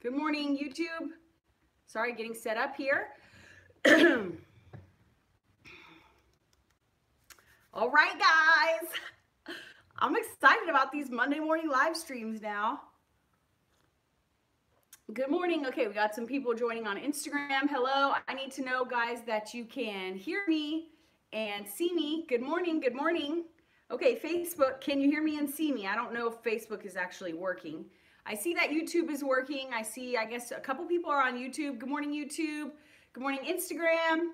Good morning, YouTube. Sorry, getting set up here. All right, guys. I'm excited about these Monday morning live streams now. Good morning. Okay, we got some people joining on Instagram. Hello. I need to know, guys, that you can hear me and see me. Good morning. Good morning. Okay, Facebook, can you hear me and see me? I don't know if Facebook is actually working. I see that YouTube is working. I see, I guess, a couple people are on YouTube. Good morning, YouTube. Good morning, Instagram.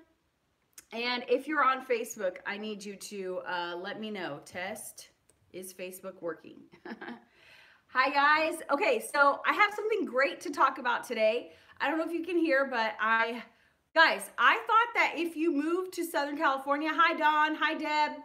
And if you're on Facebook, I need you to let me know. Test, is Facebook working? Hi, guys. Okay, so I have something great to talk about today. I don't know if you can hear, but guys, I thought that if you moved to Southern California, hi, Dawn, hi, Deb.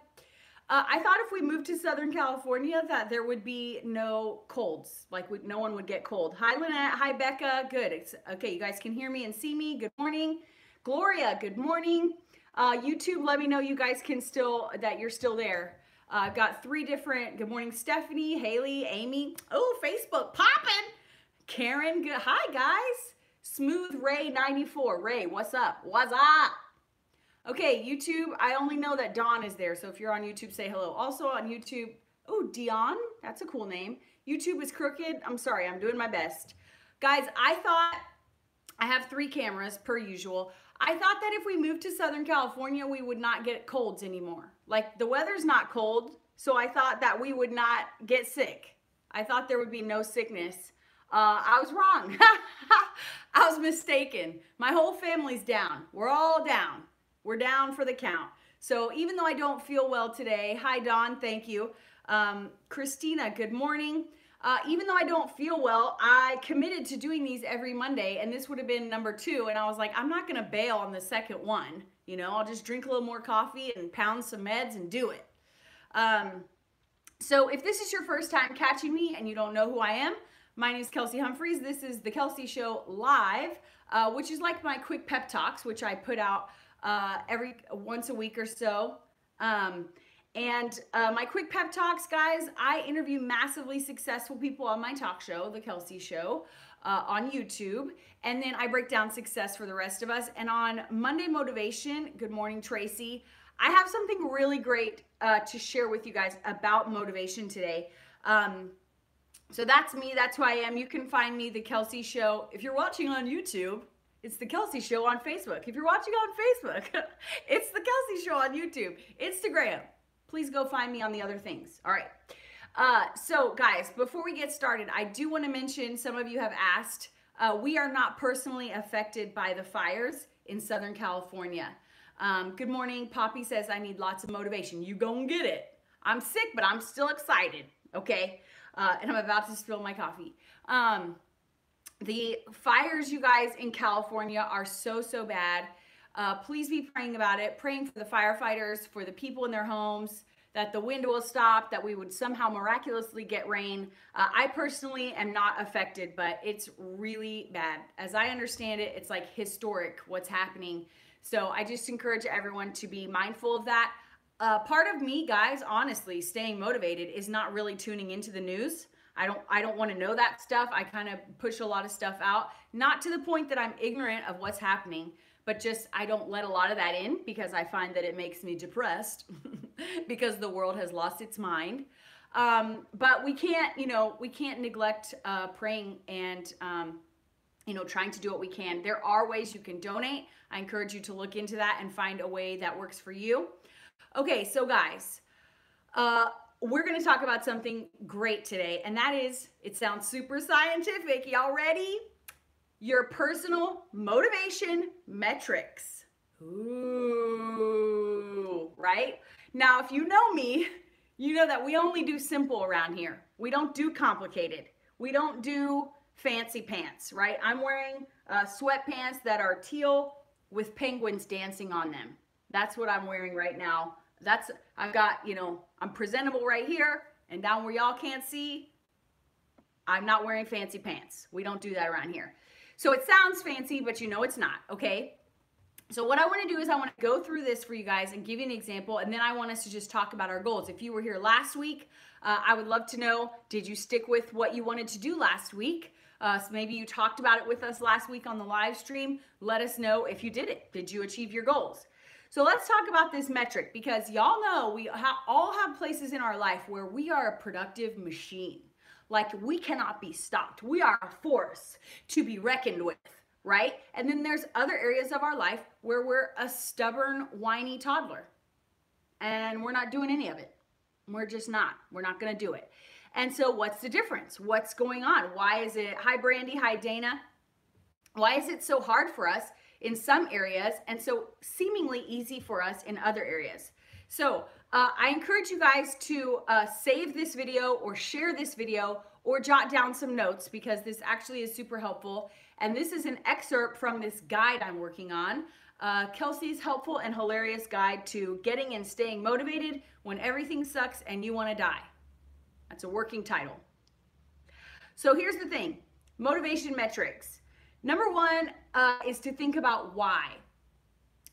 I thought if we moved to Southern California that there would be no colds, like no one would get cold. Hi, Lynette. Hi, Becca. Good. Okay, you guys can hear me and see me. Good morning. Gloria, good morning. YouTube, let me know you guys can that you're still there. I've got 3 different, good morning, Stephanie, Haley, Amy. Oh, Facebook popping. Karen, good. Hi, guys. Smooth Ray 94. Ray, what's up? What's up? Okay, YouTube, I only know that Dawn is there, so if you're on YouTube, say hello. Also on YouTube, oh, Dion, that's a cool name. YouTube is crooked. I'm sorry, I'm doing my best. Guys, I have 3 cameras per usual. I thought that if we moved to Southern California, we would not get colds anymore. Like, the weather's not cold, so I thought that we would not get sick. I thought there would be no sickness. I was wrong. I was mistaken. My whole family's down. We're all down. We're down for the count. So even though I don't feel well today, hi Dawn, thank you. Christina, good morning. Even though I don't feel well, I committed to doing these every Monday, and this would have been number 2. And I was like, I'm not gonna bail on the second one. You know, I'll just drink a little more coffee and pound some meds and do it. So if this is your first time catching me and you don't know who I am, my name is Kelsey Humphreys. This is the Kelsey Show Live, which is like my quick pep talks, which I put out once a week or so. My quick pep talks, guys, I interview massively successful people on my talk show, The Kelsey Show, on YouTube. And then I break down success for the rest of us. And on Monday Motivation, good morning, Tracy, I have something really great to share with you guys about motivation today. So that's me. That's who I am. You can find me, The Kelsey Show. If you're watching on YouTube, it's The Kelsey Show on Facebook. If you're watching on Facebook, it's The Kelsey Show on YouTube. Instagram, please go find me on the other things. All right. So guys, before we get started, I do want to mention, some of you have asked, we are not personally affected by the fires in Southern California. Good morning. Poppy says, I need lots of motivation. You gonna get it. I'm sick, but I'm still excited. Okay. And I'm about to spill my coffee. The fires, you guys, in California are so bad. Please be praying about it, praying for the firefighters, for the people in their homes, that the wind will stop, that we would somehow miraculously get rain. I personally am not affected, but it's really bad. As I understand it, it's like historic what's happening. So I just encourage everyone to be mindful of that. Part of me, guys, honestly, staying motivated is not really tuning into the news. I don't want to know that stuff. I kind of push a lot of stuff out, not to the point that I'm ignorant of what's happening, but just I don't let a lot of that in because I find that it makes me depressed because the world has lost its mind. But we can't neglect praying and trying to do what we can. There are ways you can donate. I encourage you to look into that and find a way that works for you. Okay, so guys, we're going to talk about something great today, and that is, it sounds super scientific. Y'all ready? Your personal motivation metrics. Ooh, right? Now, if you know me, you know that we only do simple around here. We don't do complicated. We don't do fancy pants, right? I'm wearing sweatpants that are teal with penguins dancing on them. That's what I'm wearing right now. I've got, I'm presentable right here, and down where y'all can't see, I'm not wearing fancy pants. We don't do that around here. So it sounds fancy, but it's not, okay? So what I want to do is I want to go through this for you guys and give you an example, and then I want us to just talk about our goals. If you were here last week, I would love to know, did you stick with what you wanted to do last week? So maybe you talked about it with us last week on the live stream. Let us know if you did it. Did you achieve your goals? So let's talk about this metric, because y'all know we all have places in our life where we are a productive machine. Like, we cannot be stopped. We are a force to be reckoned with, right? And then there's other areas of our life where we're a stubborn, whiny toddler, and we're not doing any of it. We're just not. We're not going to do it. And so what's the difference? What's going on? Why is it, hi Brandy, hi Dana. Why is it so hard for us in some areas and so seemingly easy for us in other areas? So I encourage you guys to save this video or share this video or jot down some notes, because this actually is super helpful. And this is an excerpt from this guide I'm working on. Kelsey's helpful and hilarious guide to getting and staying motivated when everything sucks and you want to die. That's a working title. So here's the thing, motivation metrics. Number one is to think about why.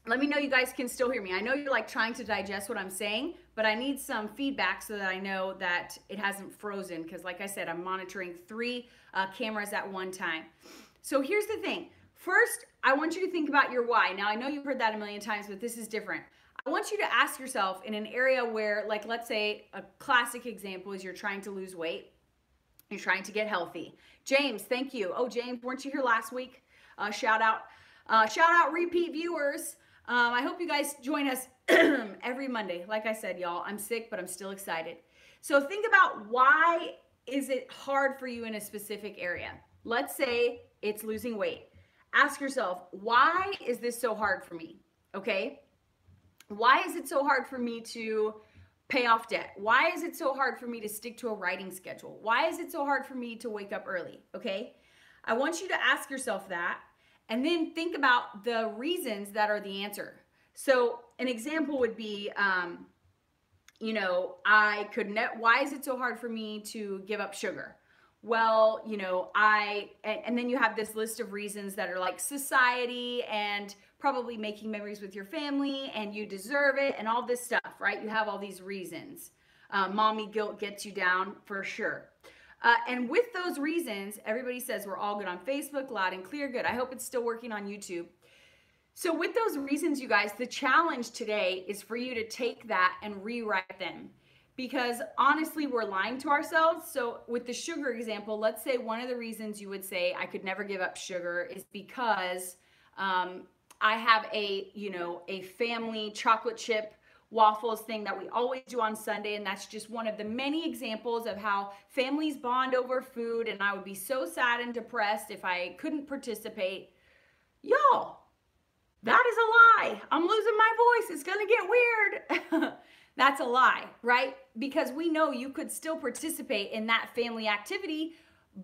Let me know you guys can still hear me. I know you're like trying to digest what I'm saying, but I need some feedback so that I know that it hasn't frozen, because like I said, I'm monitoring 3 cameras at one time. So here's the thing. First, I want you to think about your why. Now, I know you've heard that a million times, but this is different. I want you to ask yourself in an area where, like, let's say a classic example is you're trying to lose weight. You're trying to get healthy. James, thank you. Oh, James, weren't you here last week? Shout out repeat viewers. I hope you guys join us every Monday. Like I said, y'all, I'm sick, but I'm still excited. So think about, why is it hard for you in a specific area? Let's say it's losing weight. Ask yourself, why is this so hard for me? Okay? Why is it so hard for me to pay off debt? Why is it so hard for me to stick to a writing schedule? Why is it so hard for me to wake up early? Okay? I want you to ask yourself that, and then think about the reasons that are the answer. So an example would be, why is it so hard for me to give up sugar? Well, and then you have this list of reasons that are like society and probably making memories with your family and you deserve it and all this stuff, right? You have all these reasons. Mommy guilt gets you down for sure. And with those reasons, everybody says we're all good on Facebook, loud and clear, good. I hope it's still working on YouTube. So with those reasons, you guys, the challenge today is for you to take that and rewrite them. Because honestly, we're lying to ourselves. So with the sugar example, let's say one of the reasons you would say I could never give up sugar is because I have a family chocolate chip waffles thing that we always do on Sunday, and that's just one of the many examples of how families bond over food, and I would be so sad and depressed if I couldn't participate. Y'all, that is a lie. I'm losing my voice. It's gonna get weird. That's a lie, right? Because we know you could still participate in that family activity,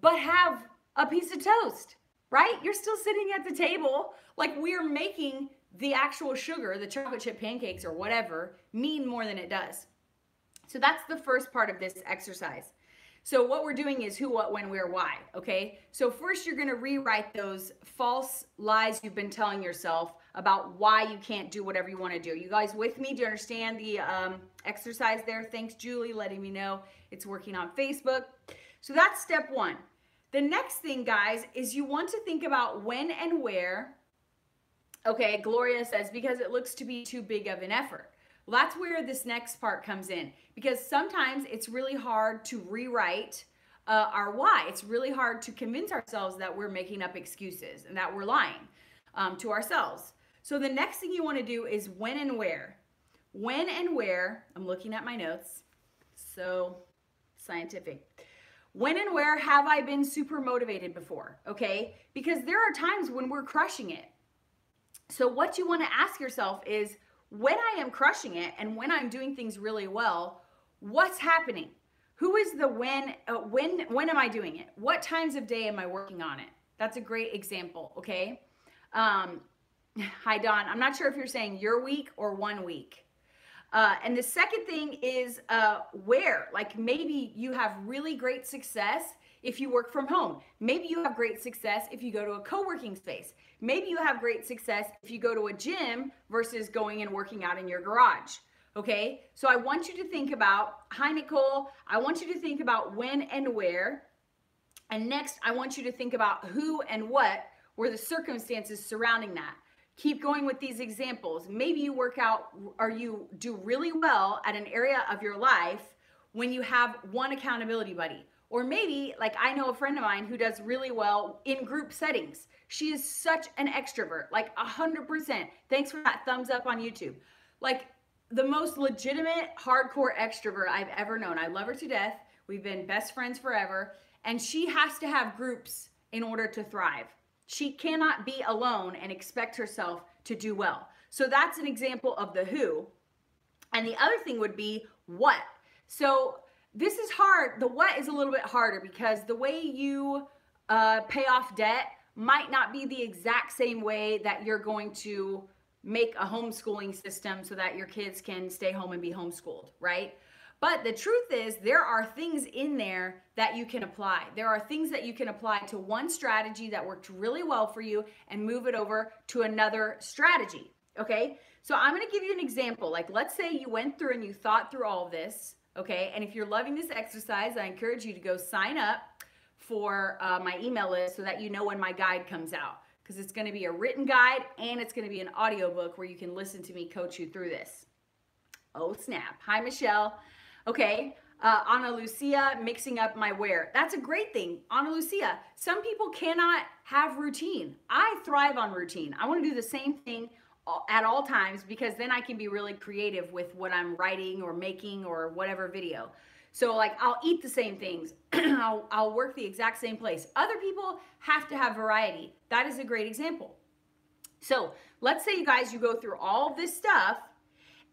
but have a piece of toast, right? You're still sitting at the table. Like, we're making the actual sugar, the chocolate chip pancakes or whatever, mean more than it does. So that's the first part of this exercise. So what we're doing is who, what, when, where, why, okay? So first you're gonna rewrite those false lies you've been telling yourself about why you can't do whatever you wanna do. You guys with me? Do you understand the exercise there? Thanks, Julie, letting me know it's working on Facebook. So that's step one. The next thing, guys, is you want to think about when and where. Okay, Gloria says, because it looks to be too big of an effort. Well, that's where this next part comes in, because sometimes it's really hard to rewrite our why. It's really hard to convince ourselves that we're making up excuses and that we're lying to ourselves. So the next thing you want to do is when and where. When and where, I'm looking at my notes, so scientific. When and where have I been super motivated before, okay? Because there are times when we're crushing it. So what you want to ask yourself is, when I am crushing it and when I'm doing things really well, what's happening? Who is the when am I doing it? What times of day am I working on it? That's a great example, okay? Hi, Dawn. I'm not sure if you're saying your week or 1 week. And the second thing is where. Like, maybe you have really great success if you work from home. Maybe you have great success if you go to a co-working space. Maybe you have great success if you go to a gym versus going and working out in your garage. Okay, so I want you to think about, hi Nicole, I want you to think about when and where. And next, I want you to think about who and what were the circumstances surrounding that. Keep going with these examples. Maybe you work out or you do really well at an area of your life when you have one accountability buddy. Or maybe, like I know a friend of mine who does really well in group settings. She is such an extrovert, like 100%. Thanks for that thumbs up on YouTube. Like the most legitimate, hardcore extrovert I've ever known. I love her to death. We've been best friends forever. And she has to have groups in order to thrive. She cannot be alone and expect herself to do well. So that's an example of the who. And the other thing would be what. So this is hard. The what is a little bit harder because the way you pay off debt might not be the exact same way that you're going to make a homeschooling system so that your kids can stay home and be homeschooled, right? But the truth is there are things in there that you can apply. There are things that you can apply to one strategy that worked really well for you and move it over to another strategy, okay? So I'm gonna give you an example. Like let's say you went through and you thought through all of this, okay? And if you're loving this exercise, I encourage you to go sign up for my email list so that you know when my guide comes out, because it's gonna be a written guide and it's gonna be an audiobook where you can listen to me coach you through this. Oh snap, hi Michelle. Okay, Ana Lucia, mixing up my wear. That's a great thing. Ana Lucia, some people cannot have routine. I thrive on routine. I want to do the same thing at all times because then I can be really creative with what I'm writing or making or whatever video. So like I'll eat the same things. I'll work the exact same place. Other people have to have variety. That is a great example. So let's say you guys, you go through all of this stuff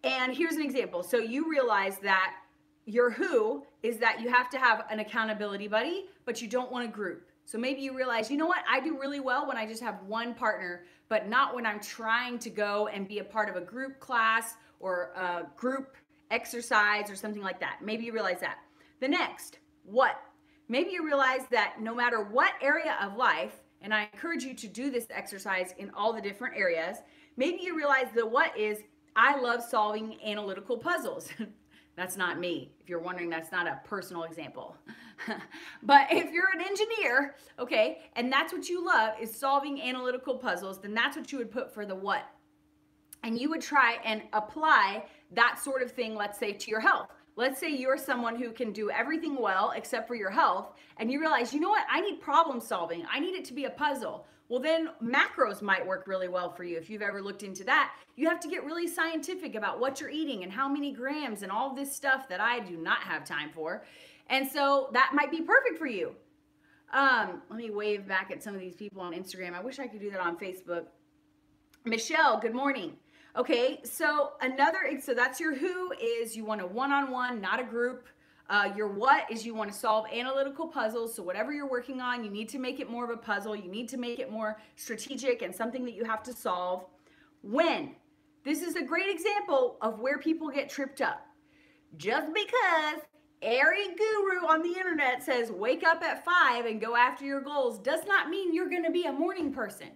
and here's an example. So you realize that your who is that you have to have an accountability buddy, but you don't want a group. So maybe you realize, you know what, I do really well when I just have one partner, but not when I'm trying to go and be a part of a group class or a group exercise or something like that. Maybe you realize that. The next, what? Maybe you realize that no matter what area of life, and I encourage you to do this exercise in all the different areas, maybe you realize the what is, I love solving analytical puzzles. That's not me. If you're wondering, that's not a personal example. But if you're an engineer, okay, and that's what you love is solving analytical puzzles, then that's what you would put for the what. And you would try and apply that sort of thing, let's say, to your health. Let's say you're someone who can do everything well except for your health, and you realize, you know what, I need problem solving. I need it to be a puzzle. Well, then macros might work really well for you. If you've ever looked into that, you have to get really scientific about what you're eating and how many grams and all this stuff that I do not have time for. And so that might be perfect for you. Let me wave back at some of these people on Instagram. I wish I could do that on Facebook. Michelle, good morning. Okay, so so that's your who is you want a one-on-one, not a group. Your what is you want to solve analytical puzzles. So whatever you're working on, you need to make it more of a puzzle. You need to make it more strategic and something that you have to solve. When? This is a great example of where people get tripped up. Just because every guru on the internet says wake up at 5 and go after your goals does not mean you're going to be a morning person.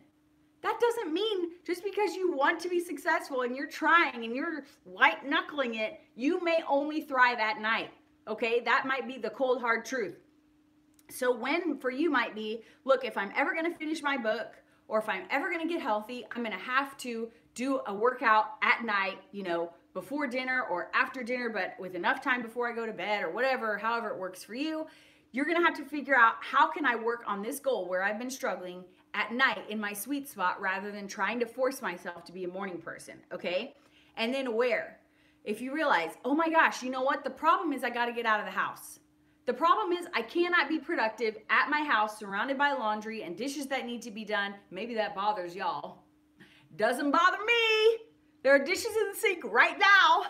That doesn't mean just because you want to be successful and you're trying and you're white knuckling it, you may only thrive at night. Okay, that might be the cold hard truth. So when for you might be, look, if I'm ever going to finish my book or if I'm ever going to get healthy, I'm going to have to do a workout at night, you know, before dinner or after dinner, but with enough time before I go to bed or whatever, however it works for you. You're going to have to figure out how can I work on this goal where I've been struggling at night in my sweet spot rather than trying to force myself to be a morning person, okay? And then where? If you realize, oh my gosh, you know what? The problem is I got to get out of the house. The problem is I cannot be productive at my house surrounded by laundry and dishes that need to be done. Maybe that bothers y'all. Doesn't bother me. There are dishes in the sink right now.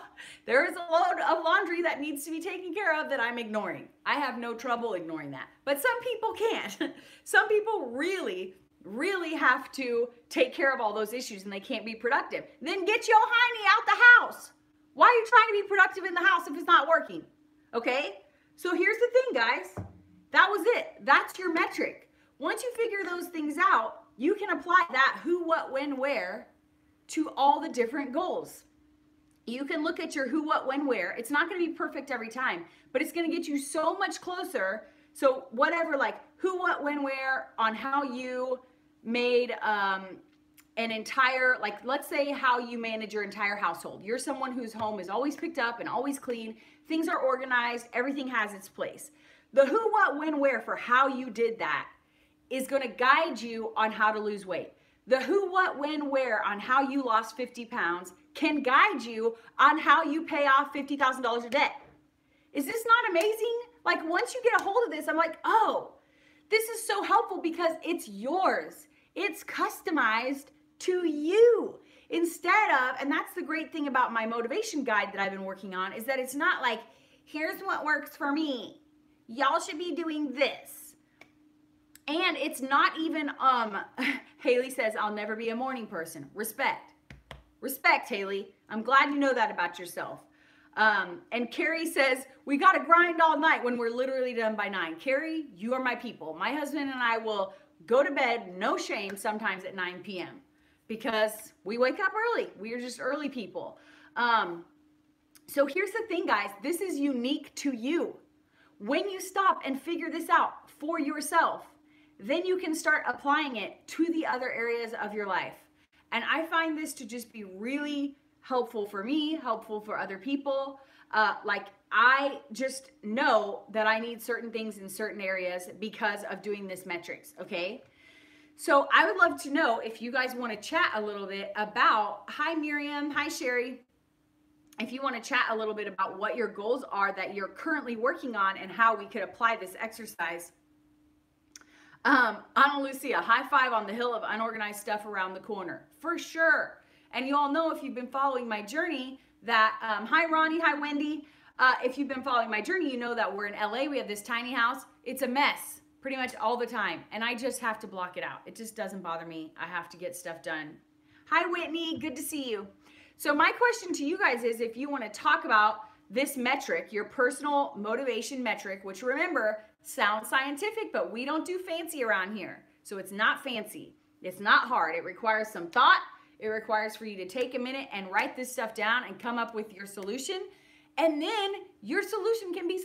There is a load of laundry that needs to be taken care of that I'm ignoring. I have no trouble ignoring that. But some people can't. Some people really have to take care of all those issues and they can't be productive. Then get your hiney out the house. Why are you trying to be productive in the house if it's not working? Okay? So here's the thing, guys. That was it. That's your metric. Once you figure those things out, you can apply that who, what, when, where to all the different goals. You can look at your who, what, when, where. It's not going to be perfect every time, but it's going to get you so much closer. So whatever, like who, what, when, where on how you made an entire, like let's say how you manage your entire household. You're someone whose home is always picked up and always clean. Things are organized. Everything has its place. The who, what, when, where for how you did that is going to guide you on how to lose weight. The who, what, when, where on how you lost 50 pounds can guide you on how you pay off $50,000 of debt. Is this not amazing? Like once you get a hold of this, I'm like, oh, this is so helpful because it's yours. It's customized to you instead of, and that's the great thing about my motivation guide that I've been working on, is that it's not like, here's what works for me. Y'all should be doing this. And it's not even, Haley says, I'll never be a morning person. Respect. Respect, Haley. I'm glad you know that about yourself. And Carrie says, we got to grind all night when we're literally done by 9. Carrie, you are my people. My husband and I will go to bed, no shame, sometimes at 9 p.m. because we wake up early. We are just early people. So here's the thing, guys. This is unique to you. When you stop and figure this out for yourself, then you can start applying it to the other areas of your life. And I find this to just be really helpful for me, helpful for other people. Like I just know that I need certain things in certain areas because of doing this metrics, okay? So I would love to know if you guys want to chat a little bit about, hi Miriam, hi Sherry, if you want to chat a little bit about what your goals are that you're currently working on and how we could apply this exercise. Ana Lucia, high five on the hill of unorganized stuff around the corner. For sure. And you all know if you've been following my journey that, hi Ronnie, hi Wendy. If you've been following my journey, you know that we're in LA. We have this tiny house. It's a mess pretty much all the time. And I just have to block it out. It just doesn't bother me. I have to get stuff done. Hi Whitney, good to see you. So my question to you guys is if you want to talk about this metric, your personal motivation metric, which remember, sounds scientific, but we don't do fancy around here. So it's not fancy. It's not hard. It requires some thought. It requires for you to take a minute and write this stuff down and come up with your solution. And then your solution can be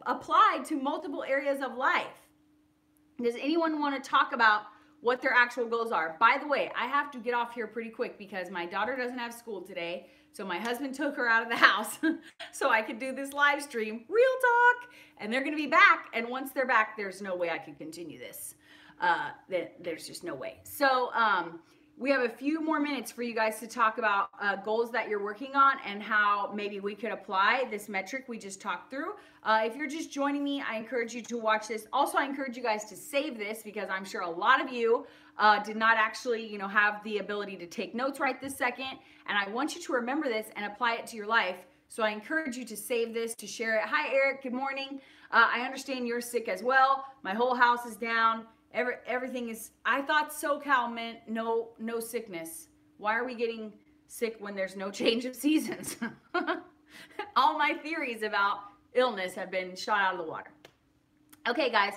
applied to multiple areas of life. Does anyone want to talk about what their actual goals are? By the way, I have to get off here pretty quick because my daughter doesn't have school today. So my husband took her out of the house so I could do this live stream, real talk, and they're going to be back. And once they're back, there's no way I can continue this. There's just no way. So we have a few more minutes for you guys to talk about goals that you're working on and how maybe we could apply this metric we just talked through. If you're just joining me, I encourage you to watch this. Also, I encourage you guys to save this because I'm sure a lot of you did not actually, have the ability to take notes right this second. And I want you to remember this and apply it to your life. So I encourage you to save this, to share it. Hi, Eric. Good morning. I understand you're sick as well. My whole house is down. Everything is, I thought SoCal meant no sickness. Why are we getting sick when there's no change of seasons? All my theories about illness have been shot out of the water. Okay, guys.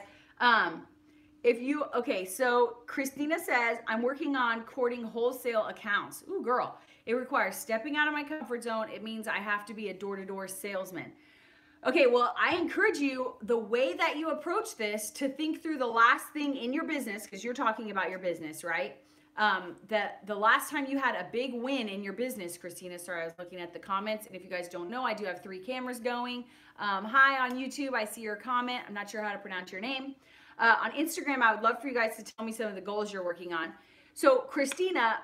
So Christina says, I'm working on courting wholesale accounts. Ooh, girl, it requires stepping out of my comfort zone. It means I have to be a door-to-door salesman. Okay, well, I encourage you, the way that you approach this, to think through the last thing in your business, because you're talking about your business, right? The last time you had a big win in your business, Christina, sorry, I was looking at the comments, and if you guys don't know, I do have 3 cameras going. Hi on YouTube, I see your comment. I'm not sure how to pronounce your name. On Instagram, I would love for you guys to tell me some of the goals you're working on. So, Christina,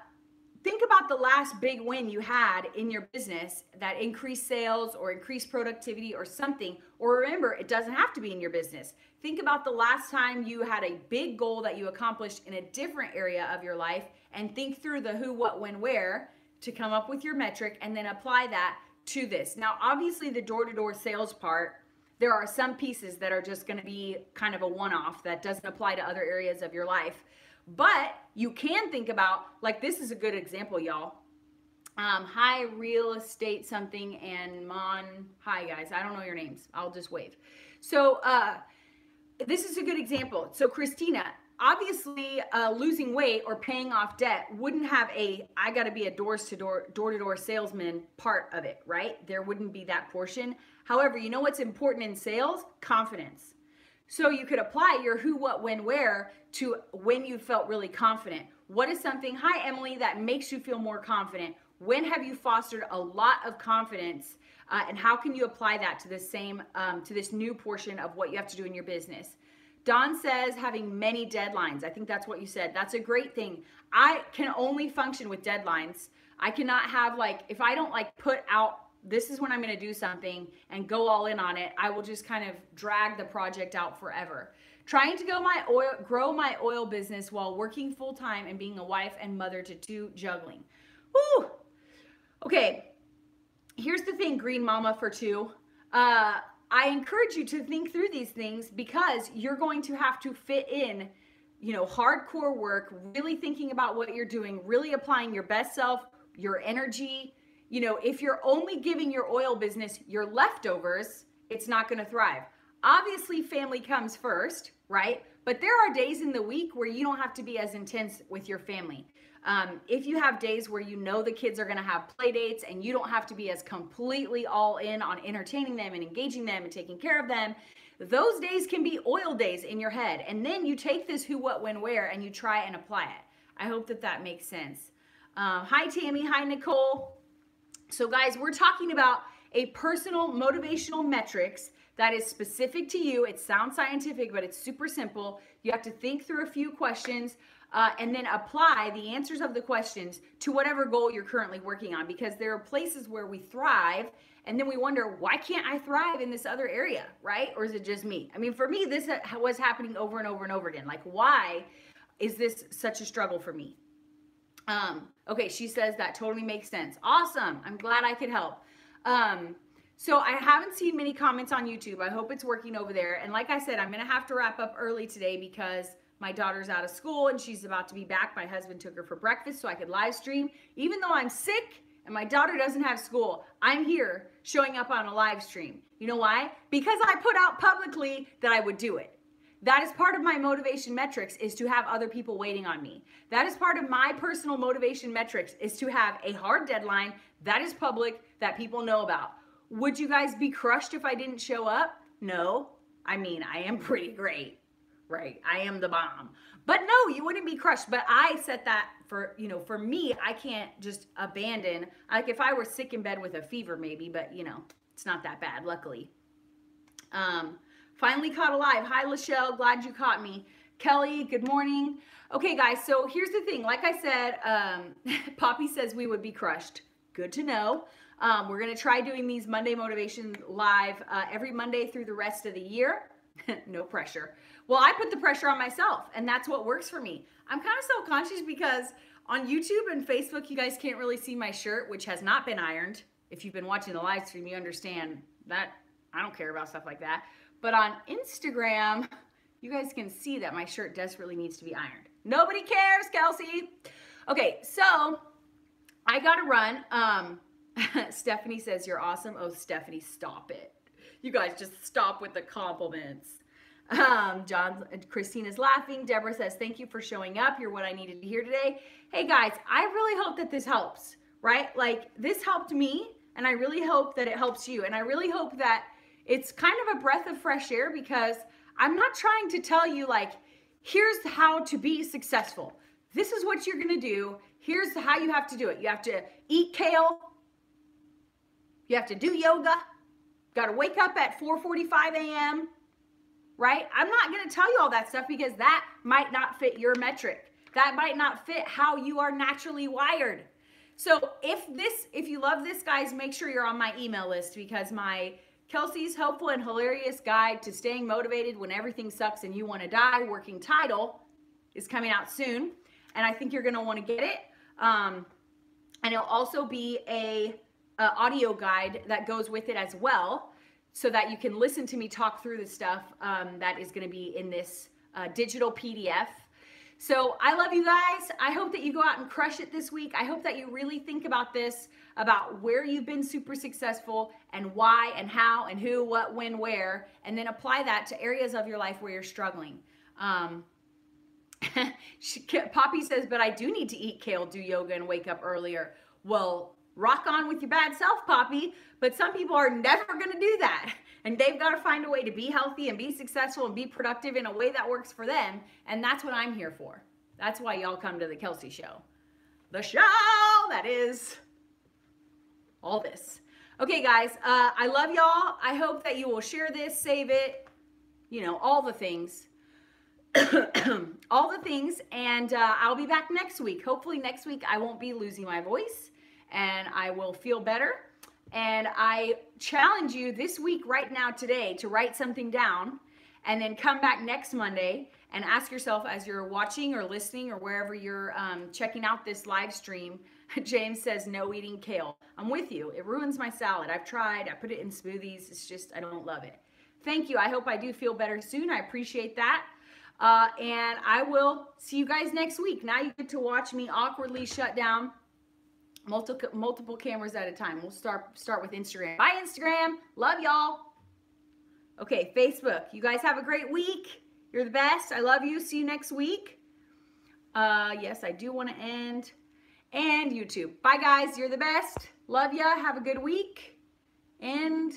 think about the last big win you had in your business that increased sales or increased productivity or something. Or remember, it doesn't have to be in your business. Think about the last time you had a big goal that you accomplished in a different area of your life and think through the who, what, when, where to come up with your metric and then apply that to this. Now, obviously the door-to-door sales part, there are some pieces that are just going to be kind of a one-off that doesn't apply to other areas of your life. But you can think about, like, this is a good example, y'all. Hi, real estate something and Mon. Hi, guys. I don't know your names. I'll just wave. So this is a good example. So Christina, obviously losing weight or paying off debt wouldn't have I got to be a door-to-door salesman part of it, right? There wouldn't be that portion. However, you know what's important in sales? Confidence. So you could apply your who, what, when, where to when you felt really confident. What is something, hi Emily, that makes you feel more confident? When have you fostered a lot of confidence? And how can you apply that to this new portion of what you have to do in your business? Dawn says having many deadlines. I think that's what you said. That's a great thing. I can only function with deadlines. I cannot have if I don't put out, this is when I'm going to do something and go all in on it, I will just kind of drag the project out forever. Trying to grow my oil business while working full time and being a wife and mother to 2, juggling. Woo! Okay. Here's the thing, Green Mama for 2. I encourage you to think through these things because you're going to have to fit in, hardcore work, really thinking about what you're doing, really applying your best self, your energy. If you're only giving your oil business your leftovers, it's not going to thrive. Obviously, family comes first, right? But there are days in the week where you don't have to be as intense with your family. If you have days where the kids are going to have play dates and you don't have to be as completely all in on entertaining them and engaging them and taking care of them, those days can be oil days in your head. And then you take this who, what, when, where, and you try and apply it. I hope that makes sense. Hi, Tammy. Hi, Nicole. So guys, we're talking about a personal motivational metrics that is specific to you. It sounds scientific, but it's super simple. You have to think through a few questions and then apply the answers of the questions to whatever goal you're currently working on, because there are places where we thrive and then we wonder, why can't I thrive in this other area, right? Or is it just me? I mean, for me, this was happening over and over and over again. Why is this such a struggle for me? Okay, she says that totally makes sense. Awesome. I'm glad I could help. So I haven't seen many comments on YouTube. I hope it's working over there. And like I said, I'm going to have to wrap up early today because my daughter's out of school and she's about to be back. My husband took her for breakfast so I could live stream. Even though I'm sick and my daughter doesn't have school, I'm here showing up on a live stream. You know why? Because I put out publicly that I would do it. That is part of my motivation metrics, is to have other people waiting on me. That is part of my personal motivation metrics, is to have a hard deadline that is public, that people know about. Would you guys be crushed if I didn't show up? No. I mean, I am pretty great, right? I am the bomb. But no, you wouldn't be crushed. But I set that for me, I can't just abandon. If I were sick in bed with a fever maybe, but it's not that bad, luckily. Finally caught alive. Hi, Lachelle. Glad you caught me. Kelly, good morning. Okay, guys, so here's the thing. Like I said, Poppy says we would be crushed. Good to know. We're going to try doing these Monday Motivation Live every Monday through the rest of the year. No pressure. Well, I put the pressure on myself, and that's what works for me. I'm kind of self-conscious because on YouTube and Facebook, you guys can't really see my shirt, which has not been ironed. If you've been watching the live stream, you understand that I don't care about stuff like that. But on Instagram, you guys can see that my shirt desperately needs to be ironed. Nobody cares, Kelsey. Okay, so I got to run. Stephanie says, you're awesome. Oh, Stephanie, stop it. You guys just stop with the compliments. Christina's laughing. Deborah says, thank you for showing up. You're what I needed to hear today. Hey, guys, I really hope that this helps, right? This helped me, and I really hope that it helps you. And I really hope that it's kind of a breath of fresh air, because I'm not trying to tell you here's how to be successful. This is what you're going to do. Here's how you have to do it. You have to eat kale. You have to do yoga. Got to wake up at 4:45 a.m., right? I'm not going to tell you all that stuff because that might not fit your metric. That might not fit how you are naturally wired. So if you love this, guys, make sure you're on my email list, because my Kelsey's Helpful and Hilarious Guide to Staying Motivated When Everything Sucks and You Want to Die working title is coming out soon. And I think you're going to want to get it. And it'll also be a audio guide that goes with it as well, so that you can listen to me talk through the stuff that is going to be in this digital PDF. So I love you guys. I hope that you go out and crush it this week. I hope that you really think about this, about where you've been super successful and why and how and who, what, when, where, and then apply that to areas of your life where you're struggling. Poppy says, but I do need to eat kale, do yoga, and wake up earlier. Well, rock on with your bad self, Poppy, but some people are never going to do that. And they've got to find a way to be healthy and be successful and be productive in a way that works for them. And that's what I'm here for. That's why y'all come to the Kelsey Show. The show that is all this. Okay, guys, I love y'all. I hope that you will share this, save it, all the things. All the things. And I'll be back next week. Hopefully next week I won't be losing my voice and I will feel better. And I challenge you this week, right now, today, to write something down and then come back next Monday and ask yourself, as you're watching or listening or wherever you're checking out this live stream. James says, no eating kale. I'm with you. It ruins my salad. I've tried. I put it in smoothies. It's just, I don't love it. Thank you. I hope I do feel better soon. I appreciate that. And I will see you guys next week. Now you get to watch me awkwardly shut down multiple cameras at a time. We'll start with Instagram. Bye, Instagram. Love y'all. Okay, Facebook. You guys have a great week. You're the best. I love you. See you next week. Yes, I do want to end. And YouTube. Bye, guys. You're the best. Love ya. Have a good week. And